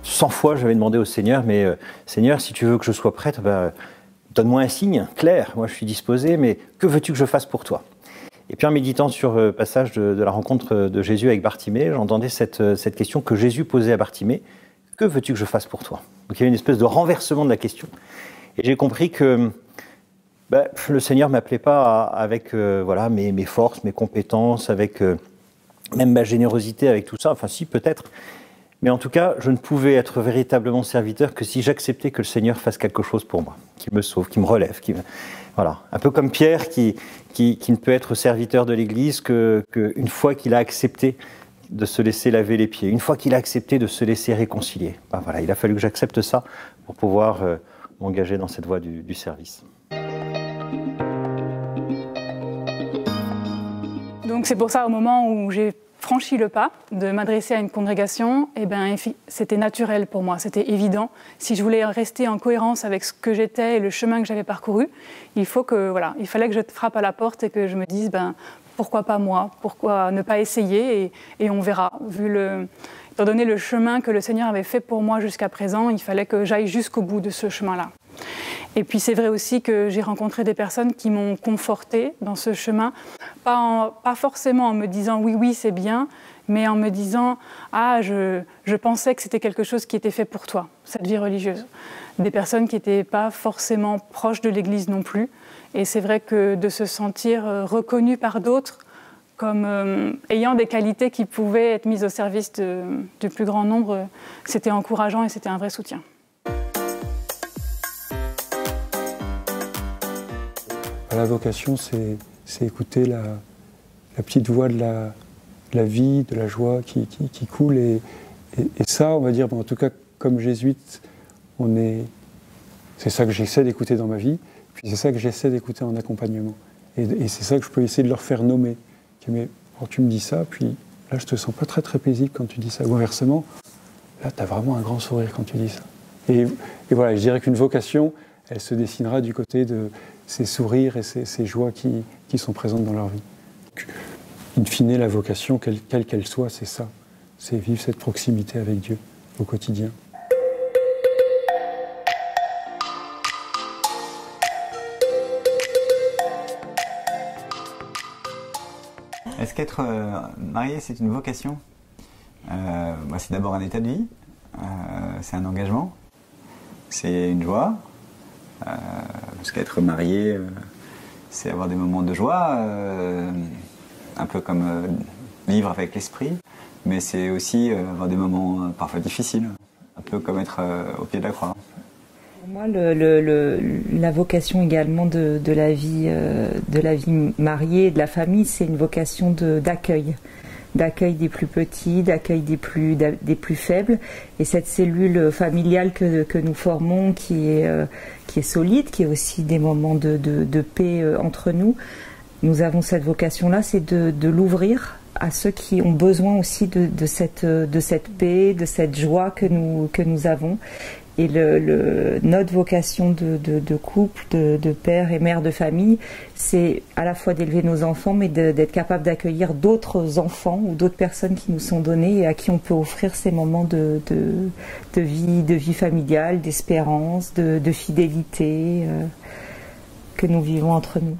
100 fois, j'avais demandé au Seigneur, mais Seigneur, si tu veux que je sois prêtre, donne-moi un signe clair. Moi, je suis disposé, mais que veux-tu que je fasse pour toi? Et puis en méditant sur le passage de la rencontre de Jésus avec Bartimée, j'entendais cette question que Jésus posait à Bartimée. Que veux-tu que je fasse pour toi? Donc il y avait une espèce de renversement de la question. Et j'ai compris que le Seigneur ne m'appelait pas avec mes forces, mes compétences, avec même ma générosité, avec tout ça. Enfin si, peut-être. Mais en tout cas, je ne pouvais être véritablement serviteur que si j'acceptais que le Seigneur fasse quelque chose pour moi, qu'il me sauve, qu'il me relève. Voilà. Un peu comme Pierre qui ne peut être serviteur de l'Église qu'une fois qu'il a accepté de se laisser laver les pieds, une fois qu'il a accepté de se laisser réconcilier. Voilà, il a fallu que j'accepte ça pour pouvoir m'engager dans cette voie du service. Donc c'est pour ça, au moment où j'ai franchi le pas de m'adresser à une congrégation, c'était naturel pour moi, c'était évident. Si je voulais rester en cohérence avec ce que j'étais et le chemin que j'avais parcouru, il fallait que je frappe à la porte et que je me dise pourquoi pas moi, pourquoi ne pas essayer et on verra. Étant donné le chemin que le Seigneur avait fait pour moi jusqu'à présent, il fallait que j'aille jusqu'au bout de ce chemin-là. Et puis c'est vrai aussi que j'ai rencontré des personnes qui m'ont confortée dans ce chemin, pas forcément en me disant oui c'est bien, mais en me disant je pensais que c'était quelque chose qui était fait pour toi, cette vie religieuse. Des personnes qui n'étaient pas forcément proches de l'Église non plus. Et c'est vrai que de se sentir reconnu par d'autres comme ayant des qualités qui pouvaient être mises au service du plus grand nombre, c'était encourageant et c'était un vrai soutien. La vocation, c'est écouter la petite voix de la vie, de la joie qui coule. Et ça, on va dire, en tout cas, comme jésuite, c'est ça que j'essaie d'écouter dans ma vie, puis c'est ça que j'essaie d'écouter en accompagnement. Et c'est ça que je peux essayer de leur faire nommer. Mais tu me dis ça, puis là, je te sens pas très très paisible quand tu dis ça. Ou inversement, là, tu as vraiment un grand sourire quand tu dis ça. Et voilà, je dirais qu'une vocation, elle se dessinera du côté de ces sourires et ces joies qui sont présentes dans leur vie. Donc, in fine, la vocation, quelle qu'elle soit, c'est ça. C'est vivre cette proximité avec Dieu au quotidien. Est-ce qu'être marié, c'est une vocation? C'est d'abord un état de vie, c'est un engagement, c'est une joie. Parce qu'être marié, c'est avoir des moments de joie, un peu comme vivre avec l'esprit, mais c'est aussi avoir des moments parfois difficiles, un peu comme être au pied de la croix. Pour moi, la vocation également de la vie mariée, de la famille, c'est une vocation d'accueil. D'accueil des plus petits, d'accueil des plus faibles. Et cette cellule familiale que nous formons, qui est solide, qui est aussi des moments de paix entre nous, nous avons cette vocation-là, c'est de l'ouvrir à ceux qui ont besoin aussi de cette paix, de cette joie que nous avons. Et notre vocation de couple, de père et mère de famille, c'est à la fois d'élever nos enfants, mais d'être capable d'accueillir d'autres enfants ou d'autres personnes qui nous sont données et à qui on peut offrir ces moments de vie familiale, d'espérance, de fidélité que nous vivons entre nous.